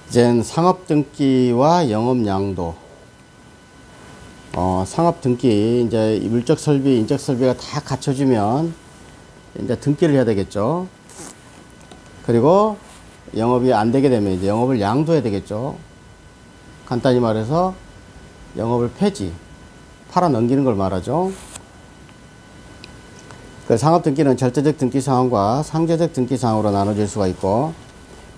이젠 상업등기와 영업양도. 상업등기, 이제 물적 설비, 인적 설비가 다 갖춰지면 이제 등기를 해야 되겠죠. 그리고 영업이 안 되게 되면 이제 영업을 양도해야 되겠죠. 간단히 말해서 영업을 폐지, 팔아 넘기는 걸 말하죠. 그 상업등기는 절대적 등기사항과 상대적 등기사항으로 나눠질 수가 있고,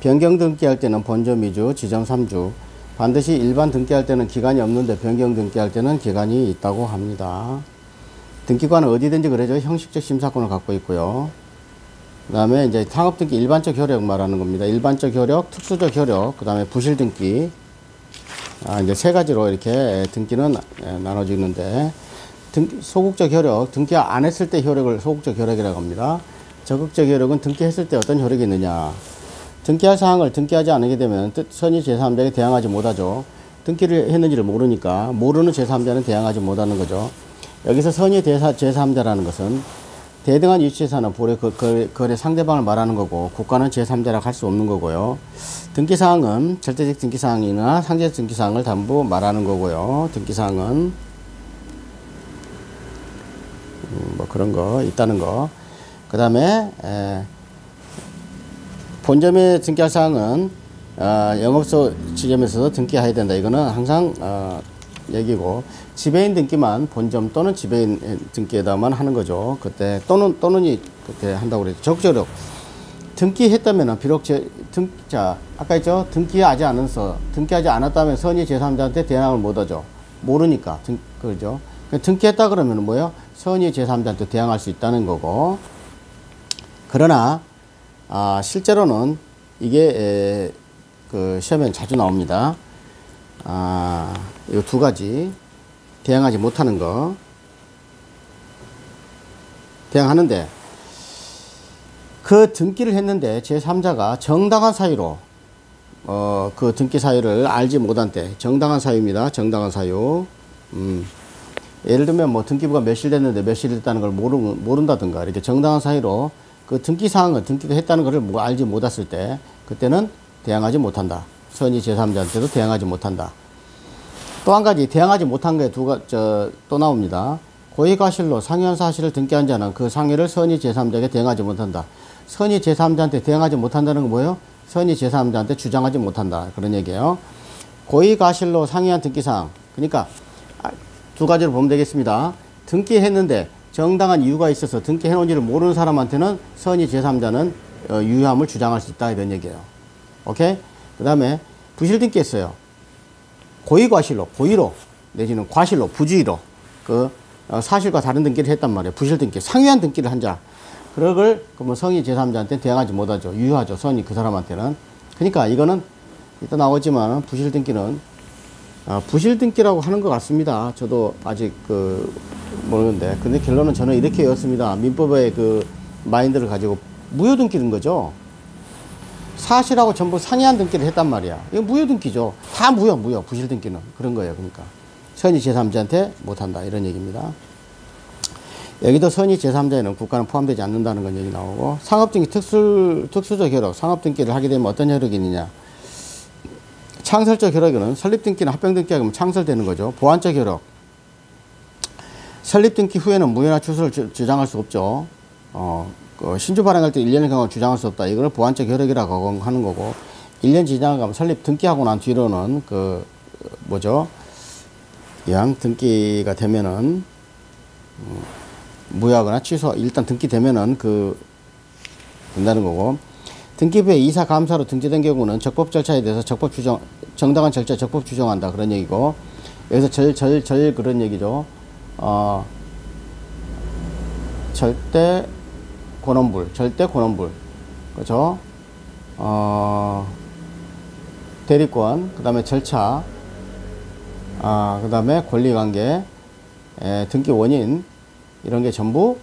변경 등기할 때는 본점 2주, 지점 3주, 반드시 일반 등기할 때는 기간이 없는데 변경 등기할 때는 기간이 있다고 합니다. 등기관은 어디든지 그래죠. 형식적 심사권을 갖고 있고요. 그 다음에 이제 상업등기 일반적 효력 말하는 겁니다. 일반적 효력, 특수적 효력, 그 다음에 부실등기. 이제 세 가지로 이렇게 등기는 나눠지는데, 소극적 효력, 등기 안 했을 때 효력을 소극적 효력이라고 합니다. 적극적 효력은 등기했을 때 어떤 효력이 있느냐. 등기할 사항을 등기하지 않게 되면 선의 제3자에게 대항하지 못하죠. 등기를 했는지를 모르니까 모르는 제3자는 대항하지 못하는 거죠. 여기서 선의 제3자라는 것은 대등한 이치재산은 보래 거래 상대방을 말하는 거고, 국가는 제3자라고 할 수 없는 거고요. 등기사항은 절대적 등기사항이나 상대적 등기사항을 전부 말하는 거고요. 등기사항은 뭐 그런 거 있다는 거. 그 다음에 본점에 등기할 사항은 영업소 지점에서 등기해야 된다. 이거는 항상 얘기고, 지배인 등기만 본점 또는 지배인 등기에다만 하는 거죠. 그때 또는이 그때 한다고 그랬죠. 적절력 등기했다면은 비록 아까 했죠. 등기하지 않았다면 선의 제3자한테 대항을 못하죠. 모르니까 그죠. 등기했다 그러면 뭐예요? 선의 제3자한테 대항할 수 있다는 거고. 그러나 실제로는 이게 그 시험에 자주 나옵니다. 이 두 가지 대항하지 못하는 거. 대항하는데 그 등기를 했는데 제3자가 정당한 사유로 그 등기 사유를 알지 못한 때, 정당한 사유입니다. 정당한 사유. 예를 들면 뭐 등기부가 몇일 됐는데 몇일 됐다는 걸 모른다든가, 이렇게 정당한 사유로 그 등기 사항을 등기를 했다는 것을 알지 못했을 때, 그때는 대항하지 못한다. 선의 제3자한테도 대항하지 못한다. 또 한 가지 대항하지 못한 게 또 나옵니다. 고의과실로 상회한 사실을 등기한 자는 그 상회를 선의 제3자에게 대항하지 못한다. 선의 제3자한테 대항하지 못한다는 건 뭐예요? 선의 제3자한테 주장하지 못한다. 그런 얘기예요. 고의과실로 상회한 등기사항. 그러니까 두 가지로 보면 되겠습니다. 등기했는데 정당한 이유가 있어서 등기해놓은지를 모르는 사람한테는 선의 제3자는 유효함을 주장할 수 있다. 이런 얘기예요. 오케이? 그 다음에 부실등기했어요. 고의과실로, 고의로 내지는 과실로, 부주의로 사실과 다른 등기를 했단 말이에요. 부실등기, 상회한 등기를 한 자. 그걸 그러면 선의 제3자한테 대항하지 못하죠. 유효하죠. 선의 그 사람한테는. 그러니까 이거는 이따 나오지만 부실등기는 부실등기라고 하는 것 같습니다. 저도 아직 모르는데. 근데 결론은 저는 이렇게 였습니다. 민법의 그 마인드를 가지고 무효등기인 거죠. 사실하고 전부 상이한 등기를 했단 말이야. 이거 무효등기죠. 다 무효. 부실등기는. 그런 거예요. 그러니까. 선의 제3자한테 못한다. 이런 얘기입니다. 여기도 선의 제3자에는 국가는 포함되지 않는다는 건 얘기 나오고, 상업등기 특수적 효력. 상업등기를 하게 되면 어떤 효력이 있느냐. 창설적 효력은 설립등기나 합병등기하면 창설되는 거죠. 보완적 효력. 설립등기 후에는 무효나 취소를 주장할 수 없죠. 신주 발행할 때 1년의 경우 주장할 수 없다. 이걸 보완적 효력이라고 하는 거고, 1년 지나가면 설립 등기하고 난 뒤로는 이왕 등기가 되면은 무효하거나 취소, 일단 등기되면은 된다는 거고, 등기부에 이사 감사로 등재된 경우는 적법 절차에 대해서 정당한 절차 적법 규정한다. 그런 얘기고, 여기서 그런 얘기죠. 절대 권원불. 그죠? 대리권, 그 다음에 절차, 그 다음에 권리관계, 등기 원인, 이런 게 전부,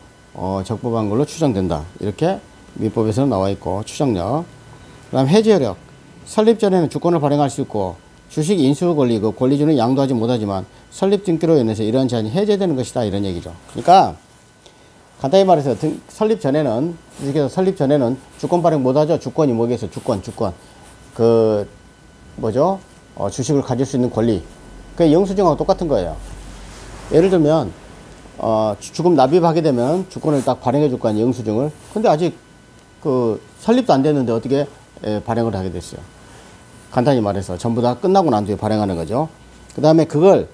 적법한 걸로 추정된다. 이렇게 민법에서는 나와 있고, 추정력. 그 다음 해지효력. 설립 전에는 주권을 발행할 수 있고, 주식 인수 권리, 권리주는 양도하지 못하지만, 설립 등기로 인해서 이러한 제한이 해제되는 것이다. 이런 얘기죠. 그러니까, 간단히 말해서 설립 전에는 주식회사 설립 전에는 주권 발행 못하죠. 주권이 뭐겠어? 주권. 뭐죠? 주식을 가질 수 있는 권리. 그게 영수증하고 똑같은 거예요. 예를 들면, 주금 납입하게 되면 주권을 딱 발행해 줄 거 아니에요, 영수증을. 근데 아직 설립도 안 됐는데 어떻게 발행을 하게 됐어요. 간단히 말해서 전부 다 끝나고 난 뒤에 발행하는 거죠. 그 다음에 그걸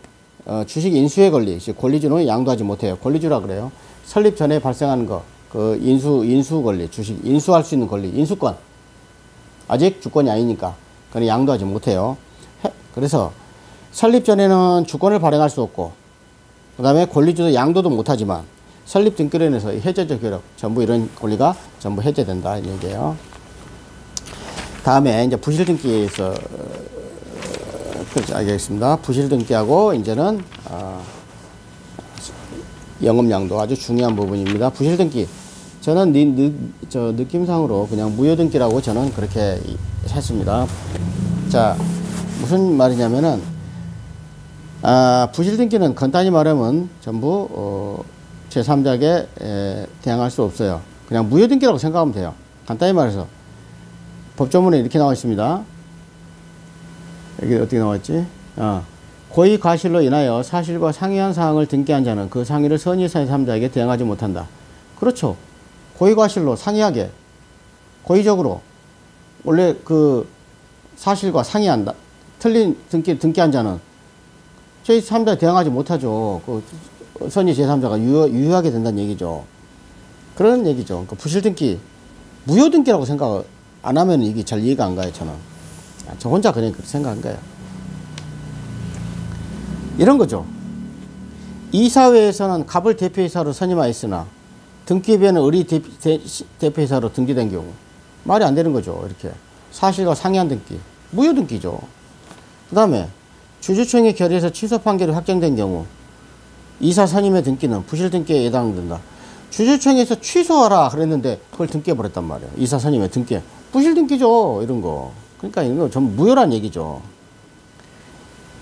주식 인수의 권리, 권리주는 양도하지 못해요. 권리주라 그래요. 설립 전에 발생하는 거, 인수 권리, 주식 인수할 수 있는 권리, 인수권. 아직 주권이 아니니까. 그건 양도하지 못해요. 그래서 설립 전에는 주권을 발행할 수 없고, 그 다음에 권리주도 양도도 못하지만, 설립 등기로 인해서 해제적 효력, 전부 이런 권리가 전부 해제된다. 이 얘기예요. 다음에 이제 부실 등기에서, 알겠습니다. 부실 등기하고, 이제는, 영업양도 아주 중요한 부분입니다. 부실 등기. 저는 느낌상으로 그냥 무효 등기라고 저는 그렇게 했습니다. 자, 무슨 말이냐면은, 부실 등기는 간단히 말하면 전부, 제3자에게 대항할 수 없어요. 그냥 무효 등기라고 생각하면 돼요. 간단히 말해서. 법조문에 이렇게 나와 있습니다. 여기 어떻게 나왔지? 고의 과실로 인하여 사실과 상이한 사항을 등기한 자는 그 상의를 선의 제3자에게 대항하지 못한다. 그렇죠. 고의 과실로 상이하게, 고의적으로, 원래 사실과 상이한다. 틀린 등기한 자는 제3자에 대항하지 못하죠. 선의 제3자가 유효하게 된다는 얘기죠. 그런 얘기죠. 그러니까 부실 등기, 무효 등기라고 생각 안 하면 이게 잘 이해가 안 가요, 저는. 저 혼자 그냥 그렇게 생각한 거예요. 이런 거죠. 이사회에서는 갑을 대표이사로 선임하였으나 등기부에는 을이 대표이사로 등기된 경우 말이 안 되는 거죠. 이렇게 사실과 상이한 등기, 무효 등기죠. 그 다음에 주주총회 결의에서 취소 판결이 확정된 경우 이사 선임의 등기는 부실 등기에 해당된다. 주주총회에서 취소하라 그랬는데 그걸 등기해버렸단 말이에요. 이사 선임의 등기. 부실 등기죠. 이런 거. 그러니까 이거 전부 무효란 얘기죠.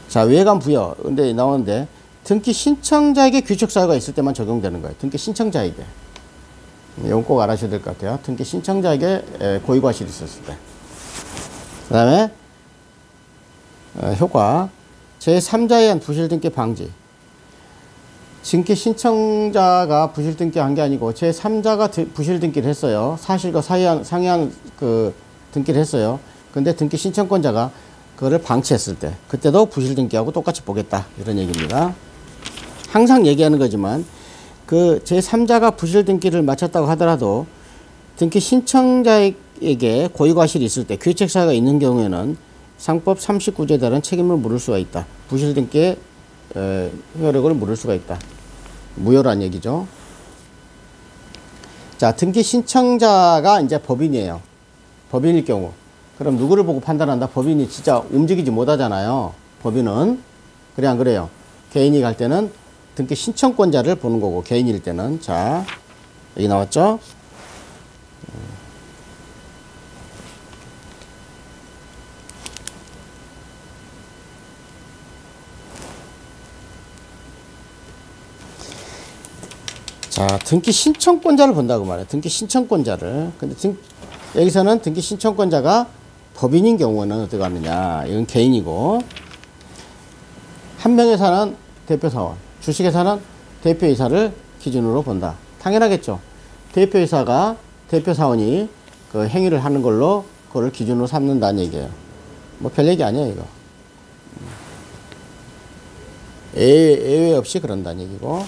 자, 외관 부여. 근데 나오는데 등기 신청자에게 규칙 사유가 있을 때만 적용되는 거예요. 등기 신청자에게. 이건 꼭 알아셔야 될 것 같아요. 등기 신청자에게 고의 과실이 있었을 때. 그 다음에 효과. 제3자에 의한 부실 등기 방지. 등기 신청자가 부실 등기한 게 아니고 제3자가 부실 등기를 했어요. 사실과 상이한 등기를 했어요. 근데 등기 신청권자가 그거를 방치했을 때 그때도 부실 등기하고 똑같이 보겠다. 이런 얘기입니다. 항상 얘기하는 거지만 제3자가 부실 등기를 마쳤다고 하더라도 등기 신청자에게 고의 과실이 있을 때 규칙 사유가 있는 경우에는 상법 39조에 따른 책임을 물을 수가 있다. 부실 등기의 효력을 물을 수가 있다. 무효란 얘기죠. 자, 등기 신청자가 이제 법인이에요. 법인일 경우. 그럼 누구를 보고 판단한다? 법인이 진짜 움직이지 못하잖아요. 법인은. 그래, 안 그래요? 개인이 갈 때는 등기 신청권자를 보는 거고, 개인일 때는. 자, 여기 나왔죠? 자, 등기 신청권자를 본다고 말해요. 등기 신청권자를. 근데 여기서는 등기 신청권자가 법인인 경우는 어떻게 하느냐. 이건 개인이고. 한 명회사는 대표사원, 주식회사는 대표이사를 기준으로 본다. 당연하겠죠. 대표이사가, 대표사원이 그 행위를 하는 걸로 그걸 기준으로 삼는다는 얘기예요. 뭐 별 얘기 아니에요, 이거. 예외 없이 그런다는 얘기고.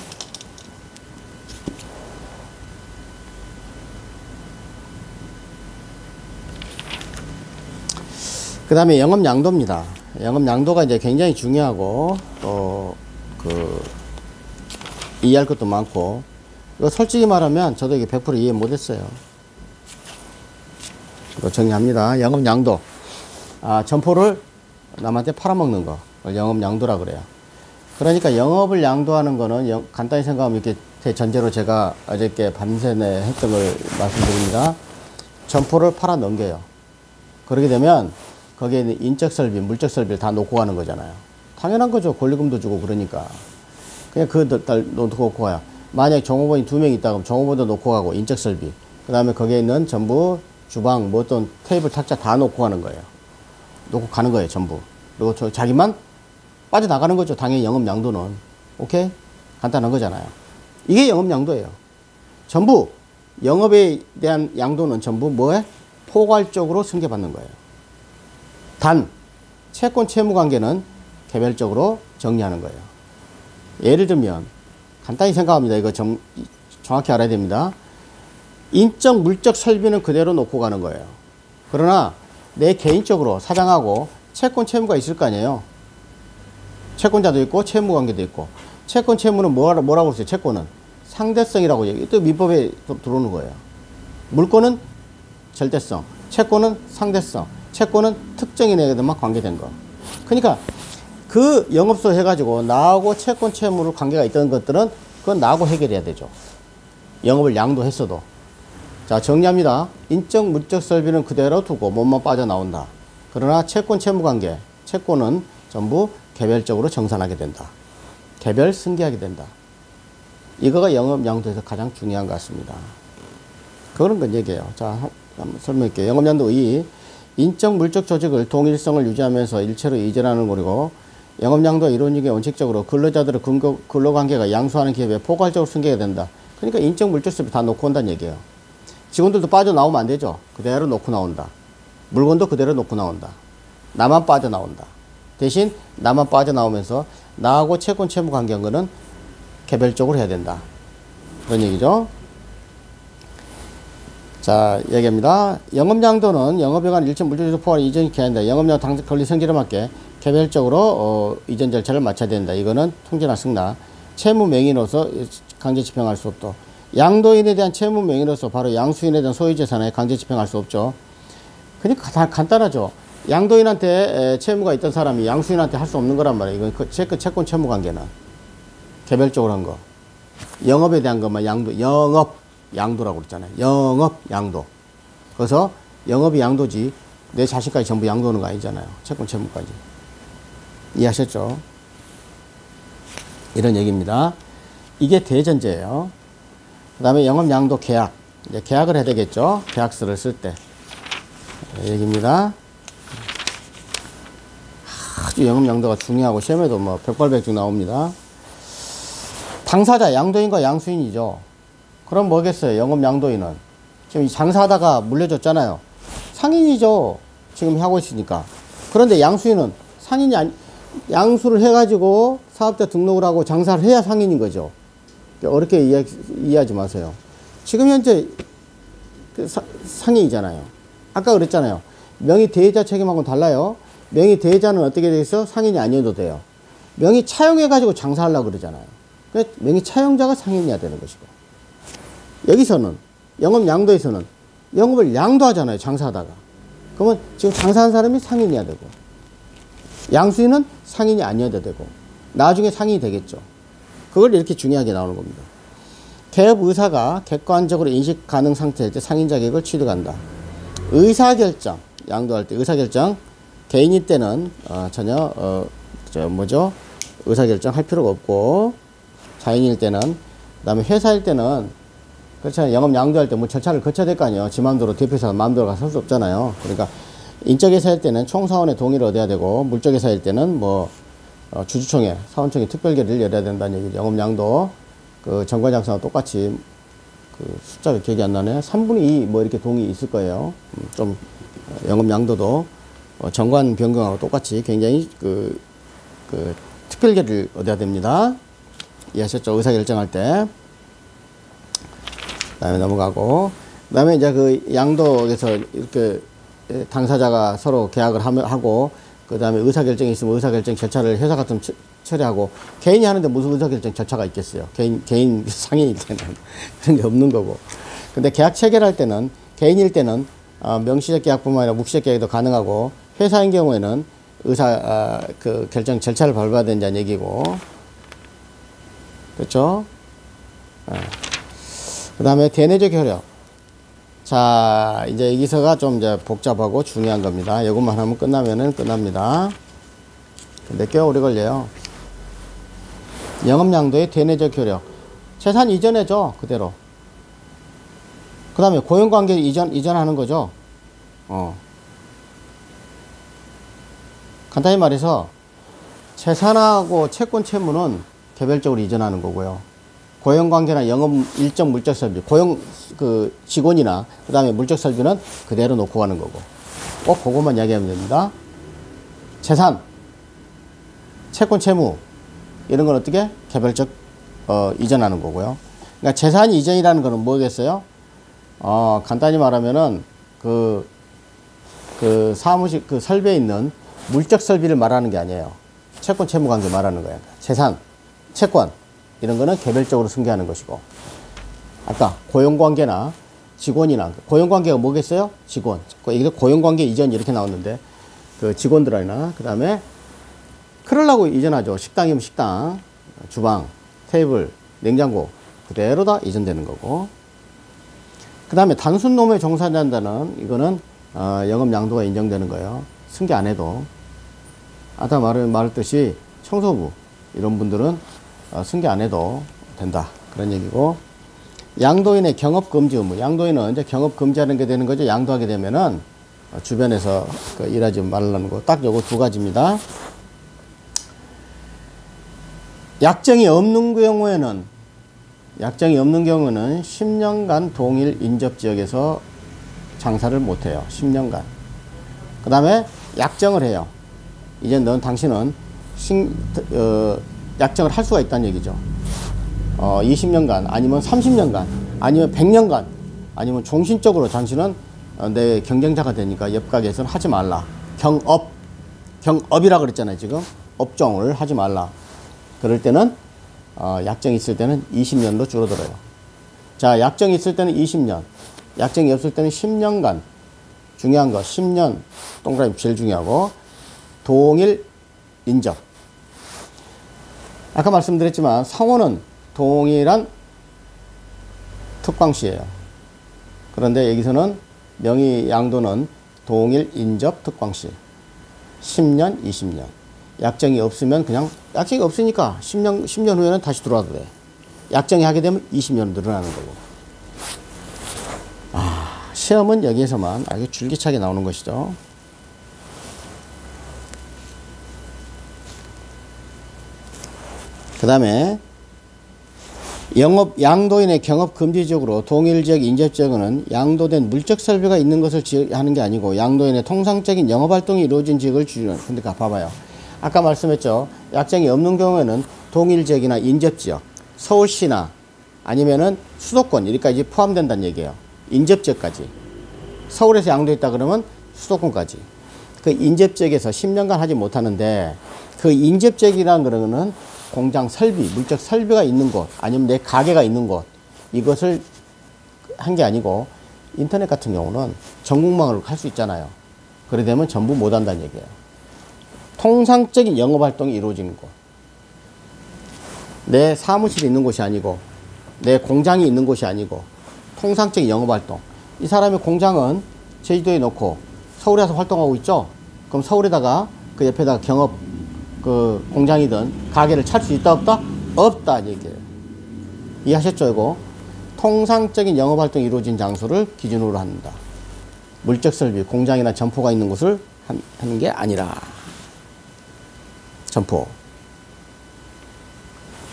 그 다음에 영업양도입니다. 영업양도가 이제 굉장히 중요하고, 또, 이해할 것도 많고, 이거 솔직히 말하면 저도 이게 100% 이해 못했어요. 이거 정리합니다. 영업양도. 점포를 남한테 팔아먹는 거. 그걸 영업양도라 그래요. 그러니까 영업을 양도하는 거는 간단히 생각하면 이렇게 대전제로 제가 어저께 밤새내 했던 걸 말씀드립니다. 점포를 팔아 넘겨요. 그러게 되면 거기에 있는 인적 설비, 물적 설비를 다 놓고 가는 거잖아요. 당연한 거죠. 권리금도 주고 그러니까. 그냥 놓고 가요. 만약에 종업원이 2명 있다 그러면 종업원도 놓고 가고, 인적 설비. 그 다음에 거기에 있는 전부 주방, 뭐 어떤 테이블, 탁자 다 놓고 가는 거예요. 놓고 가는 거예요, 전부. 그리고 자기만 빠져나가는 거죠. 당연히 영업양도는. 오케이? 간단한 거잖아요. 이게 영업양도예요. 전부 영업에 대한 양도는 전부 뭐에? 포괄적으로 승계받는 거예요. 단 채권 채무 관계는 개별적으로 정리하는 거예요. 예를 들면 간단히 생각합니다. 이거 정확히 알아야 됩니다. 인적 물적 설비는 그대로 놓고 가는 거예요. 그러나 내 개인적으로 사장하고 채권 채무가 있을 거 아니에요. 채권자도 있고 채무 관계도 있고. 채권 채무는 뭐라고 했어요? 채권은 상대성이라고 얘기. 또 민법에 들어오는 거예요. 물권은 절대성, 채권은 상대성, 채권은 특정인 에게만 관계된 거. 그러니까 그 영업소 해가지고 나하고 채권 채무로 관계가 있던 것들은 그건 나하고 해결해야 되죠. 영업을 양도했어도. 자, 정리합니다. 인적 물적 설비는 그대로 두고 몸만 빠져나온다. 그러나 채권 채무 관계, 채권은 전부 개별적으로 정산하게 된다. 개별 승계하게 된다. 이거가 영업 양도에서 가장 중요한 것 같습니다. 그런 건 얘기예요. 자, 한번 설명할게요. 영업 양도 2. 인적 물적 조직을 동일성을 유지하면서 일체로 이전하는 거고, 영업 양도가 이루어지기 원칙적으로 근로자들의 근로관계가 양수하는 기업에 포괄적으로 승계가 된다. 그러니까 인적 물적 설비 다 놓고 온다는 얘기예요. 직원들도 빠져나오면 안 되죠. 그대로 놓고 나온다. 물건도 그대로 놓고 나온다. 나만 빠져나온다. 대신 나만 빠져나오면서 나하고 채권 채무 관계한 거는 개별적으로 해야 된다. 그런 얘기죠. 자, 얘기합니다. 영업양도는 영업에 관한 일체 물질적 포괄 이전이 해야 한다. 영업양도 당사 권리 성질에 맞게 개별적으로 이전 절차를 마쳐야 된다. 이거는 통지나 승낙. 채무 명의로서 강제 집행할 수 없다. 양도인에 대한 채무 명의로서 바로 양수인에 대한 소유재산에 강제 집행할 수 없죠. 그러니까 간단하죠. 양도인한테 채무가 있던 사람이 양수인한테 할 수 없는 거란 말이에요. 이건 채권 채무 관계는 개별적으로 한 거. 영업에 대한 것만 영업 양도라고 그랬잖아요. 영업 양도. 그래서 영업이 양도지 내 자식까지 전부 양도하는 거 아니잖아요. 채권 채무까지. 이해하셨죠? 이런 얘기입니다. 이게 대전제예요. 그 다음에 영업 양도 계약. 이제 계약을 해야 되겠죠. 계약서를 쓸 때. 얘기입니다. 아주 영업 양도가 중요하고 시험에도 뭐 백발백중 나옵니다. 당사자 양도인과 양수인이죠. 그럼 뭐겠어요? 영업 양도인은 지금 장사하다가 물려줬잖아요. 상인이죠. 지금 하고 있으니까. 그런데 양수인은 상인이 양수를 해가지고 사업자 등록을 하고 장사를 해야 상인인 거죠. 어렵게 이해하지 마세요. 지금 현재 상인이잖아요. 아까 그랬잖아요. 명의 대여자 책임하고는 달라요. 명의 대여자는 어떻게 돼 있어? 상인이 아니어도 돼요. 명의 차용해가지고 장사하려고 그러잖아요. 명의 차용자가 상인이어야 되는 것이고. 여기서는, 영업 양도에서는 영업을 양도하잖아요. 장사하다가. 그러면 지금 장사한 사람이 상인이어야 되고, 양수인은 상인이 아니어도 되고, 나중에 상인이 되겠죠. 그걸 이렇게 중요하게 나오는 겁니다. 개업 의사가 객관적으로 인식 가능 상태일 때 상인 자격을 취득한다. 의사결정, 양도할 때 의사결정, 개인일 때는 전혀 의사결정 할 필요가 없고, 자인일 때는, 그 다음에 회사일 때는 그렇잖아요. 영업 양도할 때 뭐 절차를 거쳐야 될 거 아니에요. 지 마음대로 대표이사가 마음대로 가서 할 수 없잖아요. 그러니까 인적회사일 때는 총사원의 동의를 얻어야 되고, 물적회사일 때는 뭐 주주총회, 사원총회 특별결의를 열어야 된다는 얘기죠. 영업 양도 그 정관장사와 똑같이 그 숫자가 기억이 안 나네. 3분의 2 뭐 이렇게 동의 있을 거예요. 좀 영업 양도도 정관 변경하고 똑같이 굉장히 그 특별결의를 얻어야 됩니다. 이해하셨죠? 의사결정할 때. 그 다음에 넘어가고, 그 다음에 이제 그 양도에서 이렇게 당사자가 서로 계약을 하고, 그 다음에 의사결정이 있으면 의사결정 절차를 회사 같은 처리하고, 개인이 하는데 무슨 의사결정 절차가 있겠어요? 개인 상인일 때는. 그런 게 없는 거고. 근데 계약 체결할 때는, 개인일 때는 명시적 계약뿐만 아니라 묵시적 계약도 가능하고, 회사인 경우에는 그 결정 절차를 밟아야 된다는 얘기고. 그렇죠? 그 다음에 대내적 효력. 자, 이제 여기서가 좀 이제 복잡하고 중요한 겁니다. 이것만 하면 끝나면은 끝납니다. 근데 꽤 오래 걸려요. 영업양도의 대내적 효력. 재산 이전해줘, 그대로. 그 다음에 고용관계 이전하는 거죠. 간단히 말해서 재산하고 채권 채무는 개별적으로 이전하는 거고요. 고용관계나 영업 일정 물적 설비, 고용 그 직원이나 그 다음에 물적 설비는 그대로 놓고 가는 거고. 꼭 그것만 이야기하면 됩니다. 재산, 채권 채무 이런 건 어떻게 개별적 이전하는 거고요. 그러니까 재산 이전이라는 거는 뭐겠어요? 간단히 말하면은 그 사무실 그 설비에 있는 물적 설비를 말하는 게 아니에요. 채권 채무 관계 말하는 거예요. 재산, 채권 이런 거는 개별적으로 승계하는 것이고, 아까 고용관계나 직원이나, 고용관계가 뭐겠어요? 직원. 이게 고용관계 이전 이렇게 나왔는데, 그 직원들이나, 그 다음에, 그러려고 이전하죠. 식당이면 식당, 주방, 테이블, 냉장고, 그대로 다 이전되는 거고. 그 다음에 단순 노무에 종사한다는, 이거는, 영업 양도가 인정되는 거예요. 승계 안 해도. 아까 말했듯이 청소부, 이런 분들은 승계 안 해도 된다. 그런 얘기고. 양도인의 경업금지 의무. 양도인은 이제 경업금지하는 게 되는 거죠. 양도하게 되면은 주변에서 일하지 말라는 거. 딱 요거 두 가지입니다. 약정이 없는 경우에는 10년간 동일 인접지역에서 장사를 못해요. 10년간. 그 다음에 약정을 해요. 이제 당신은 약정을 할 수가 있다는 얘기죠. 20년간 아니면 30년간 아니면 100년간 아니면 종신적으로 당신은 내 경쟁자가 되니까 옆 가게에서는 하지 말라. 경업이라 그랬잖아요. 지금 업종을 하지 말라. 그럴 때는 약정이 있을 때는 20년로 줄어들어요. 자, 약정이 있을 때는 20년, 약정이 없을 때는 10년간. 중요한 거 10년 동그라미 제일 중요하고, 동일 인접. 아까 말씀드렸지만 상호는 동일한 특광시예요. 그런데 여기서는 명의 양도는 동일 인접 특광시. 10년, 20년. 약정이 없으면 그냥 약정이 없으니까 10년 후에는 다시 들어와도 돼. 약정이 하게 되면 20년 늘어나는 거고. 시험은 여기에서만 아주 줄기차게 나오는 것이죠. 그 다음에 영업 양도인의 경업 금지적으로 동일지역 인접지역은 양도된 물적 설비가 있는 것을 하는 게 아니고 양도인의 통상적인 영업 활동이 이루어진 지역을 기준으로. 근데 봐봐요. 아까 말씀했죠. 약정이 없는 경우에는 동일지역이나 인접지역, 서울시나 아니면은 수도권 여기까지 포함된다는 얘기예요. 인접지역까지. 서울에서 양도했다 그러면 수도권까지. 그 인접지역에서 10년간 하지 못하는데, 그 인접지역이라는 거는 공장 설비, 물적 설비가 있는 곳, 아니면 내 가게가 있는 곳, 이것을 한 게 아니고, 인터넷 같은 경우는 전국망으로 할 수 있잖아요. 그래 되면 전부 못 한다는 얘기예요. 통상적인 영업활동이 이루어지는 곳. 내 사무실이 있는 곳이 아니고, 내 공장이 있는 곳이 아니고, 통상적인 영업활동. 이 사람의 공장은 제주도에 놓고 서울에서 활동하고 있죠? 그럼 서울에다가 그 옆에다가 경업, 그 공장이든 가게를 찰 수 있다 없다? 없다 얘기예요. 이해하셨죠? 이거 통상적인 영업활동이 이루어진 장소를 기준으로 한다. 물적 설비, 공장이나 점포가 있는 곳을 하는 게 아니라. 점포.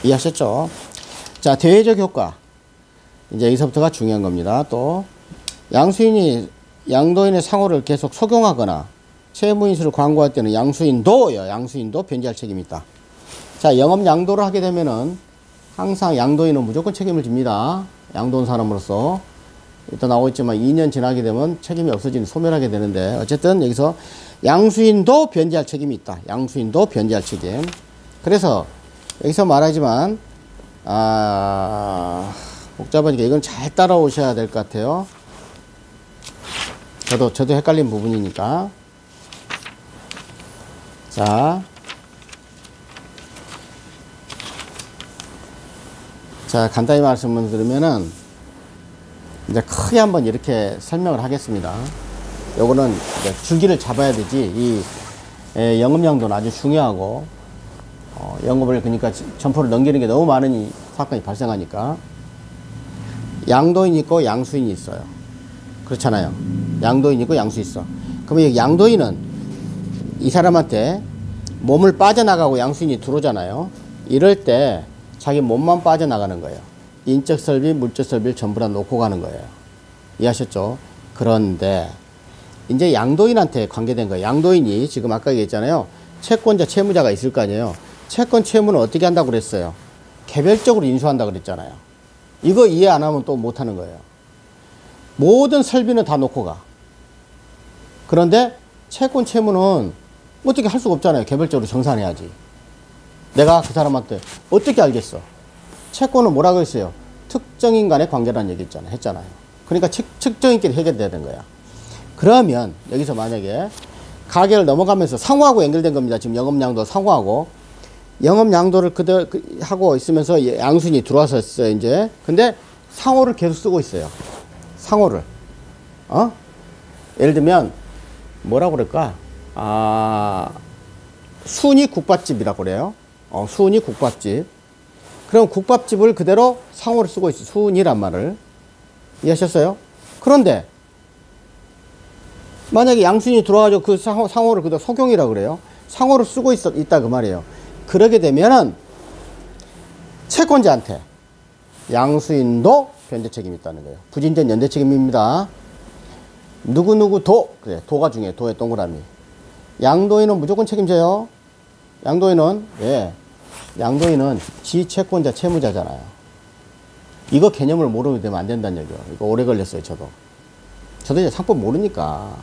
이해하셨죠? 자, 대외적 효과. 이제 여기서부터가 중요한 겁니다. 또 양수인이 양도인의 상호를 계속 속용하거나 채무인수를 광고할 때는 양수인도 변제할 책임이 있다. 자, 영업 양도를 하게 되면은 항상 양도인은 무조건 책임을 집니다. 양도한 사람으로서. 일단 나오고 있지만 2년 지나게 되면 책임이 없어지는, 소멸하게 되는데, 어쨌든 여기서 양수인도 변제할 책임이 있다. 양수인도 변제할 책임. 그래서 여기서 말하지만 복잡하니까 이건 잘 따라오셔야 될 것 같아요. 저도 헷갈린 부분이니까. 자, 간단히 말씀을 드리면은, 이제 크게 한번 이렇게 설명을 하겠습니다. 요거는 이제 줄기를 잡아야 되지, 이 영업양도는 아주 중요하고, 영업을 그러니까 점포를 넘기는 게 너무 많은 이 사건이 발생하니까. 양도인이 있고 양수인이 있어요. 그렇잖아요. 양도인이 있고 양수 있어. 그러면 이 양도인은 이 사람한테 몸을 빠져나가고 양수인이 들어오잖아요. 이럴 때 자기 몸만 빠져나가는 거예요. 인적 설비, 물적 설비를 전부 다 놓고 가는 거예요. 이해하셨죠? 그런데 이제 양도인한테 관계된 거예요. 양도인이 지금 아까 얘기했잖아요. 채권자, 채무자가 있을 거 아니에요. 채권, 채무는 어떻게 한다고 그랬어요? 개별적으로 인수한다고 그랬잖아요. 이거 이해 안 하면 또 못 하는 거예요. 모든 설비는 다 놓고 가. 그런데 채권, 채무는 어떻게 할 수가 없잖아요. 개별적으로 정산해야지. 내가 그 사람한테 어떻게 알겠어? 채권은 뭐라고 했어요? 특정인 간의 관계라는 얘기 있잖아요. 했잖아요. 그러니까 특정인끼리 해결돼야 되는 거야. 그러면 여기서 만약에 가계를 넘어가면서 상호하고 연결된 겁니다. 지금 영업양도 상호하고. 영업양도를 그대로 하고 있으면서 양수인이 들어왔었어요. 이제. 근데 상호를 계속 쓰고 있어요. 상호를. 예를 들면 뭐라고 그럴까? 순이 국밥집이라고 그래요. 순이 국밥집. 그럼 국밥집을 그대로 상호를 쓰고 있어요. 순이란 말을. 이해하셨어요? 그런데 만약에 양순이 들어와가지고 그 상호를 그대로 속용이라고 그래요. 상호를 쓰고 있다 그 말이에요. 그러게 되면은 채권자한테 양수인도 변제 책임이 있다는 거예요. 부진전 연대 책임입니다. 누구누구 도, 그래, 도가 중요해. 도의 동그라미. 양도인은 무조건 책임져요. 양도인은, 예. 양도인은 지채권자 채무자잖아요. 이거 개념을 모르게 되면 안 된다는 얘기예요. 이거 오래 걸렸어요, 저도. 저도 이제 상법 모르니까.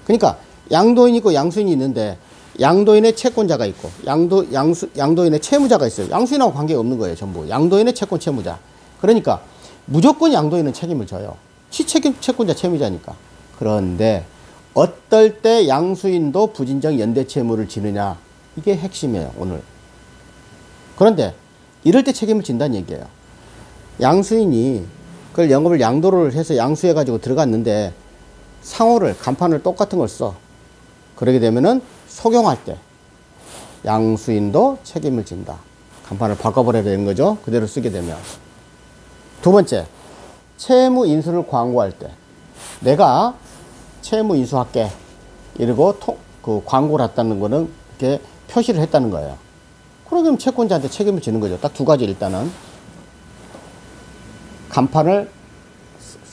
그러니까 양도인이 있고 양수인이 있는데 양도인의 채권자가 있고 양도인의 채무자가 있어요. 양수인하고 관계가 없는 거예요, 전부. 양도인의 채권 채무자. 그러니까 무조건 양도인은 책임을 져요. 채권자 채무자니까. 그런데 어떨 때 양수인도 부진정 연대 채무를 지느냐. 이게 핵심이에요, 오늘. 그런데 이럴 때 책임을 진다는 얘기예요. 양수인이 그걸 영업을 양도를 해서 양수해가지고 들어갔는데 상호를, 간판을 똑같은 걸 써. 그러게 되면은 속용할 때 양수인도 책임을 진다. 간판을 바꿔버려야 되는 거죠. 그대로 쓰게 되면. 두 번째, 채무 인수를 광고할 때 내가 채무 인수할게. 이러고 그 광고를 했다는 거는 이렇게 표시를 했다는 거예요. 그러면 채권자한테 책임을 지는 거죠. 딱 두 가지. 일단은 간판을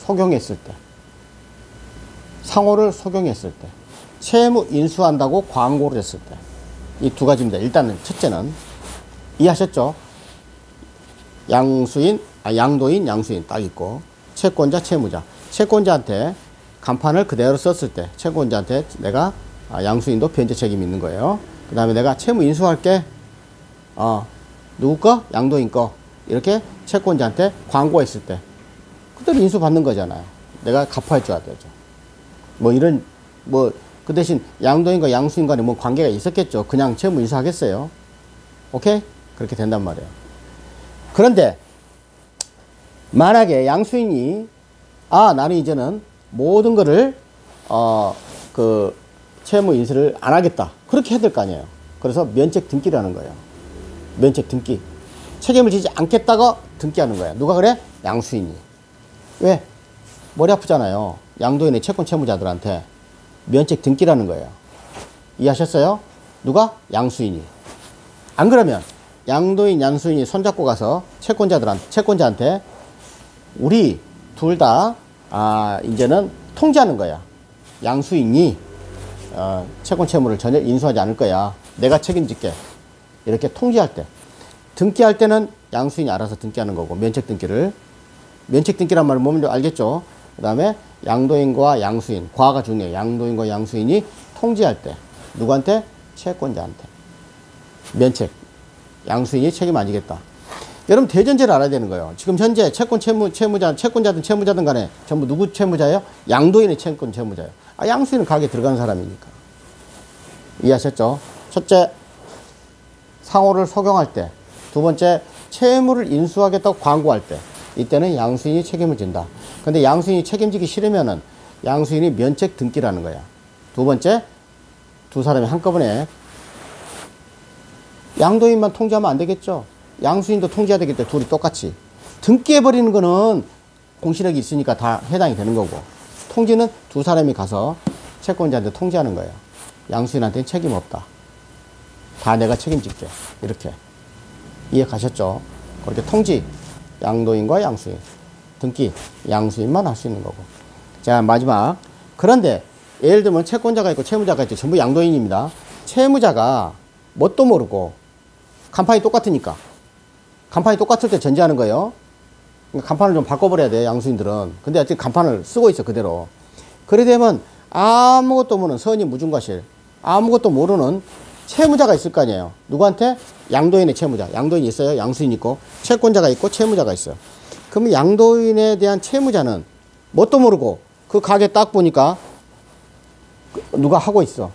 속용했을 때, 상호를 속용했을 때, 채무 인수한다고 광고를 했을 때, 이 두 가지입니다. 일단은 첫째는 이해하셨죠? 양도인, 양수인 딱 있고, 채권자, 채무자. 채권자한테 간판을 그대로 썼을 때 채권자한테 내가 양수인도 변제 책임이 있는 거예요. 그 다음에 내가 채무 인수할게. 누구 거? 양도인 거. 이렇게 채권자한테 광고했을 때 그대로 인수받는 거잖아요. 내가 갚아야 줘야 되죠. 그 대신 양도인과 양수인 간에 뭐 관계가 있었겠죠. 그냥 채무 인수하겠어요. 오케이? 그렇게 된단 말이에요. 그런데 만약에 양수인이 나는 이제는 모든 거를 그 채무 인수를 안 하겠다. 그렇게 해야 될 거 아니에요. 그래서 면책 등기라는 거예요. 면책 등기. 책임을 지지 않겠다고 등기하는 거야. 누가 그래? 양수인이. 왜? 머리 아프잖아요. 양도인의 채권 채무자들한테 면책 등기라는 거예요. 이해하셨어요? 누가? 양수인이. 안 그러면 양도인, 양수인이 손잡고 가서 채권자한테 우리 둘 다 이제는 통지하는 거야. 양수인이 채권 채무를 전혀 인수하지 않을 거야. 내가 책임질게. 이렇게 통지할 때. 등기할 때는 양수인이 알아서 등기하는 거고, 면책 등기를. 면책 등기란 말은 뭔지 알겠죠? 그 다음에 양도인과 양수인, 과가 중요해요. 양도인과 양수인이 통지할 때. 누구한테? 채권자한테. 면책. 양수인이 책임 안 지겠다. 여러분 대전제를 알아야 되는 거예요. 지금 현재 채권자든 채무자든 간에 전부 누구 채무자예요? 양도인의 채권 채무자예요. 양수인은 가게에 들어가는 사람이니까. 이해하셨죠? 첫째, 상호를 속용할 때. 두 번째, 채무를 인수하겠다고 광고할 때. 이때는 양수인이 책임을 진다. 근데 양수인이 책임지기 싫으면은 양수인이 면책 등기라는 거야. 두 번째, 두 사람이 한꺼번에 양도인만 통지하면 안 되겠죠. 양수인도 통지해야 되겠죠. 둘이 똑같이. 등기해버리는 거는 공실력이 있으니까 다 해당이 되는 거고, 통지는 두 사람이 가서 채권자한테 통지하는 거예요. 양수인한테는 책임 없다. 다 내가 책임질게. 이렇게. 이해 가셨죠? 그렇게 통지, 양도인과 양수인. 등기, 양수인만 할 수 있는 거고. 자, 마지막. 그런데, 예를 들면 채권자가 있고 채무자가 있죠. 전부 양도인입니다. 채무자가 뭣도 모르고, 간판이 똑같으니까. 간판이 똑같을 때 전제하는 거예요. 그러니까 간판을 좀 바꿔버려야 돼, 양수인들은. 근데 아직 간판을 쓰고 있어, 그대로. 그래 되면 아무것도 모르는 선의 무중과실, 아무것도 모르는 채무자가 있을 거 아니에요. 누구한테? 양도인의 채무자. 양도인이 있어요. 양수인 있고, 채권자가 있고, 채무자가 있어요. 그러면 양도인에 대한 채무자는 뭣도 모르고 그 가게 딱 보니까 누가 하고 있어.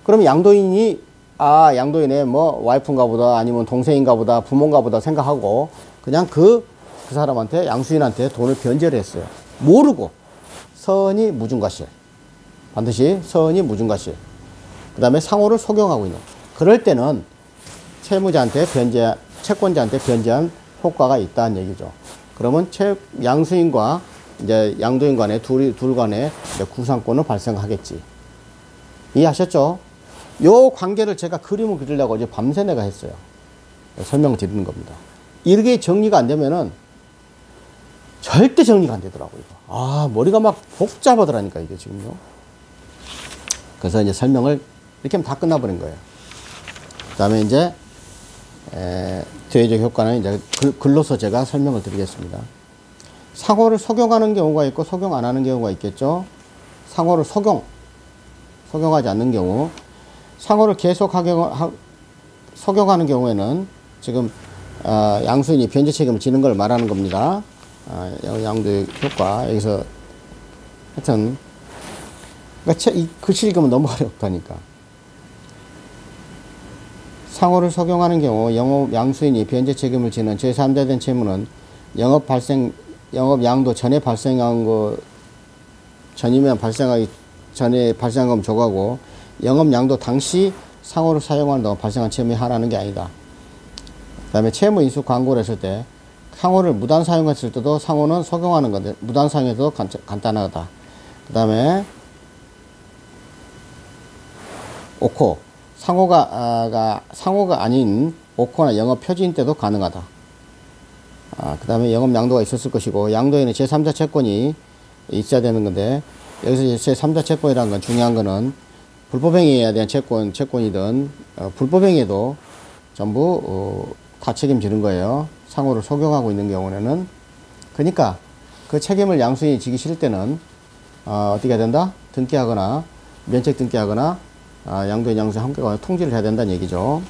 그러면 양도인이 양도인의 뭐 와이프인가 보다, 아니면 동생인가 보다, 부모인가 보다 생각하고 그냥 그 사람한테, 양수인한테 돈을 변제를 했어요. 모르고. 선의 무중과실. 반드시 선의 무중과실. 그 다음에 상호를 속용하고 있는. 그럴 때는 채무자한테 채권자한테 변제한 효과가 있다는 얘기죠. 그러면 양수인과 이제 양도인 간에 둘 간에 구상권을 발생하겠지. 이해하셨죠? 요 관계를 제가 그림을 그리려고 어제 밤새 내가 했어요. 설명을 드리는 겁니다. 이렇게 정리가 안 되면은 절대 정리가 안 되더라고요. 머리가 막 복잡하더라니까, 이게 지금요. 그래서 이제 설명을 이렇게 하면 다 끝나버린 거예요. 그 다음에 이제, 대외적 효과는 이제 글로서 제가 설명을 드리겠습니다. 상호를 속용하는 경우가 있고, 속용 안 하는 경우가 있겠죠. 상호를 속용하지 않는 경우, 상호를 계속 속용하는 경우에는 지금, 양수인이 변제 책임을 지는 걸 말하는 겁니다. 양도의 효과. 여기서, 하여튼, 그러니까 이 글씨 읽으면 너무 어렵다니까. 상호를 속용하는 경우, 양수인이 변제 책임을 지는 제3자 된 채무는 영업 양도 전에 발생한 거, 전이면 발생하기 전에 발생한 건 조가고, 영업 양도 당시 상호를 사용하는 동안 발생한 채무에 하라는 게 아니다. 그 다음에 채무 인수 광고를 했을 때, 상호를 무단 사용했을 때도 상호는 속용하는 건데, 무단 사용해도 간단하다. 그 다음에, 오코. 상호가 아닌 오코나 영업 표지인 때도 가능하다. 그 다음에 영업 양도가 있었을 것이고, 양도에는 제3자 채권이 있어야 되는 건데, 여기서 제3자 채권이라는 건 중요한 거는, 불법행위에 대한 채권이든, 불법행위에도 전부, 다 책임지는 거예요. 상호를 속용하고 있는 경우에는. 그러니까 그 책임을 양수인이 지기 싫을 때는 어떻게 해야 된다? 등기하거나 면책 등기하거나 양도인 양수인 함께 통지를 해야 된다는 얘기죠.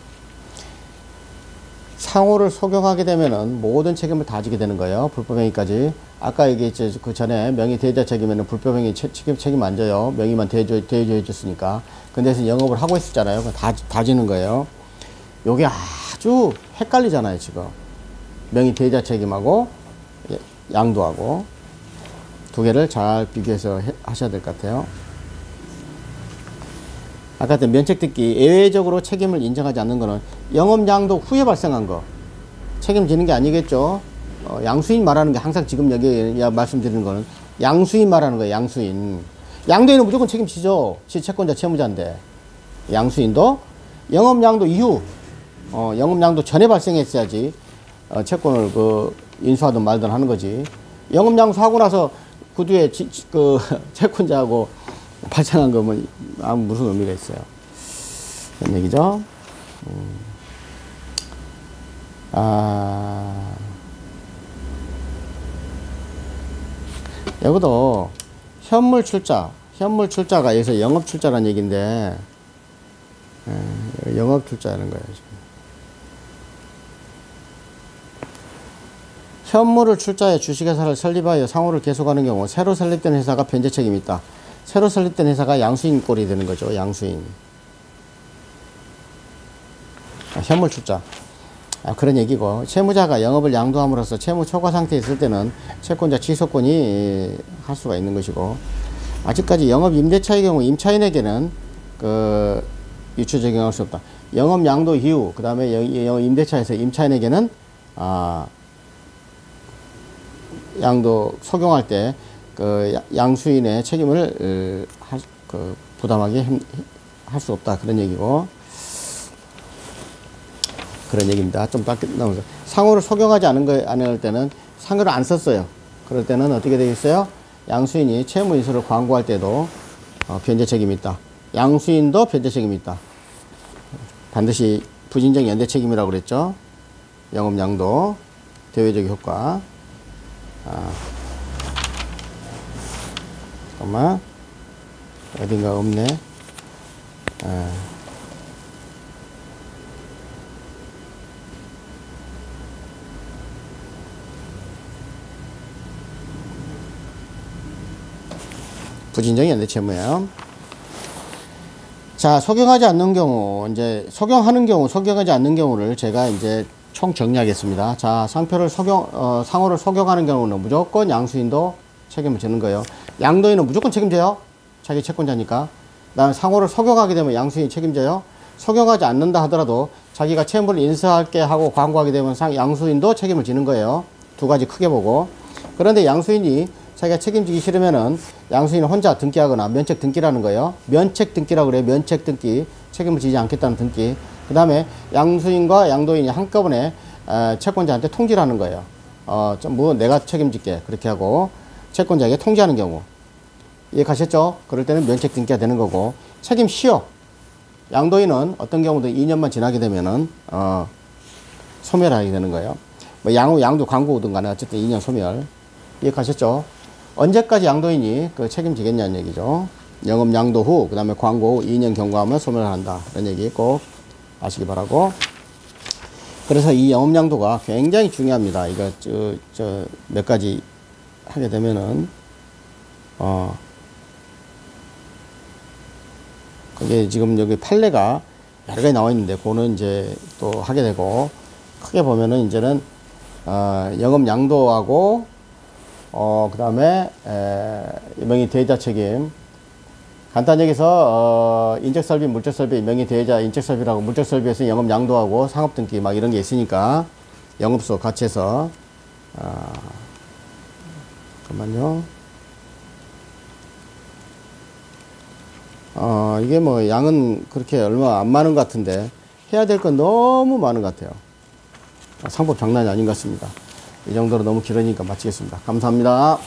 상호를 속용하게 되면은 모든 책임을 다 지게 되는 거예요. 불법행위까지. 아까 얘기했죠. 그 전에 명의 대여자 책임에는 불법행위 책임 안 져요. 명의만 대여해 줬으니까. 근데 영업을 하고 있었잖아요. 다 지는 거예요. 요게 아주 헷갈리잖아요, 지금. 명의 대여자 책임하고 양도하고 두 개를 잘 비교해서 하셔야 될 것 같아요. 아까 했던 면책듣기, 예외적으로 책임을 인정하지 않는 거는 영업 양도 후에 발생한 거 책임지는 게 아니겠죠. 양수인 말하는 게 항상 지금 여기 말씀드리는 거는 양수인 말하는 거예요. 양수인. 양도인은 무조건 책임지죠. 채권자 채무자인데. 양수인도 영업 양도 이후 영업 양도 전에 발생했어야지 채권을 인수하든 말든 하는 거지. 영업 양수 하고 나서 그 뒤에 채권자하고 발생한 거면 무슨 의미가 있어요. 그런 얘기죠. 여기도 현물 출자가 여기서 영업 출자라는 얘기인데, 영업 출자라는 거예요, 지금. 현물을 출자해 주식회사를 설립하여 상호를 계속하는 경우 새로 설립된 회사가 변제 책임이 있다. 새로 설립된 회사가 양수인 꼴이 되는 거죠. 양수인. 현물 출자. 그런 얘기고, 채무자가 영업을 양도함으로써 채무 초과 상태에 있을 때는 채권자 취소권이 할 수가 있는 것이고, 아직까지 영업 임대차의 경우 임차인에게는 유추 적용할 수 없다. 영업 양도 이후, 그 다음에 영업 임대차에서 임차인에게는 양도 적용할 때 양수인의 책임을 부담하기 할 수 없다. 그런 얘기고. 그런 얘기입니다. 좀 딱 나오죠. 상호를 속용하지 않을 때는 상호를 안 썼어요. 그럴 때는 어떻게 되겠어요? 양수인이 채무 인수를 광고할 때도 변제 책임이 있다. 양수인도 변제 책임이 있다. 반드시 부진적 연대 책임이라고 그랬죠. 영업 양도, 대외적 효과. 잠깐만. 어딘가 없네. 부진적 연대 채무예요. 자, 속용하지 않는 경우, 이제 속용하는 경우, 속용하지 않는 경우를 제가 이제 총 정리하겠습니다. 자, 상표를 상호를 속용하는 경우는 무조건 양수인도 책임을 지는 거예요. 양도인은 무조건 책임져요. 자기 채권자니까. 그다음에 상호를 속용하게 되면 양수인이 책임져요. 속용하지 않는다 하더라도 자기가 채무를 인수할게 하고 광고하게 되면 양수인도 책임을 지는 거예요. 두 가지 크게 보고. 그런데 양수인이 자기가 책임지기 싫으면은 양수인은 혼자 등기하거나 면책 등기라는 거예요. 면책 등기라고 그래요. 면책 등기. 책임을 지지 않겠다는 등기. 그 다음에 양수인과 양도인이 한꺼번에 채권자한테 통지를 하는 거예요. 뭐 내가 책임질게. 그렇게 하고 채권자에게 통지하는 경우. 이해가셨죠? 그럴 때는 면책 등기가 되는 거고. 책임 시효. 양도인은 어떤 경우도 2년만 지나게 되면은 소멸하게 되는 거예요. 뭐 양도 광고든 간에 어쨌든 2년 소멸. 이해가셨죠? 언제까지 양도인이 그 책임지겠냐는 얘기죠. 영업 양도 후, 그 다음에 광고 후 2년 경과하면 소멸을 한다. 이런 얘기 꼭 아시기 바라고. 그래서 이 영업 양도가 굉장히 중요합니다. 이거 몇 가지 하게 되면은 그게 지금 여기 판례가 여러 가지 나와 있는데 그거는 이제 또 하게 되고, 크게 보면은 이제는 영업 양도하고 그 다음에 명의 대여자 책임. 간단히 얘기해서 인적설비, 물적설비, 명의 대여자 인적설비라고, 물적설비에서 영업 양도하고 상업등기 막 이런 게 있으니까 영업소 같이 해서 잠깐만요. 이게 뭐 양은 그렇게 얼마 안 많은 것 같은데 해야 될 건 너무 많은 것 같아요. 상법 장난이 아닌 것 같습니다. 이 정도로 너무 길으니까 마치겠습니다. 감사합니다.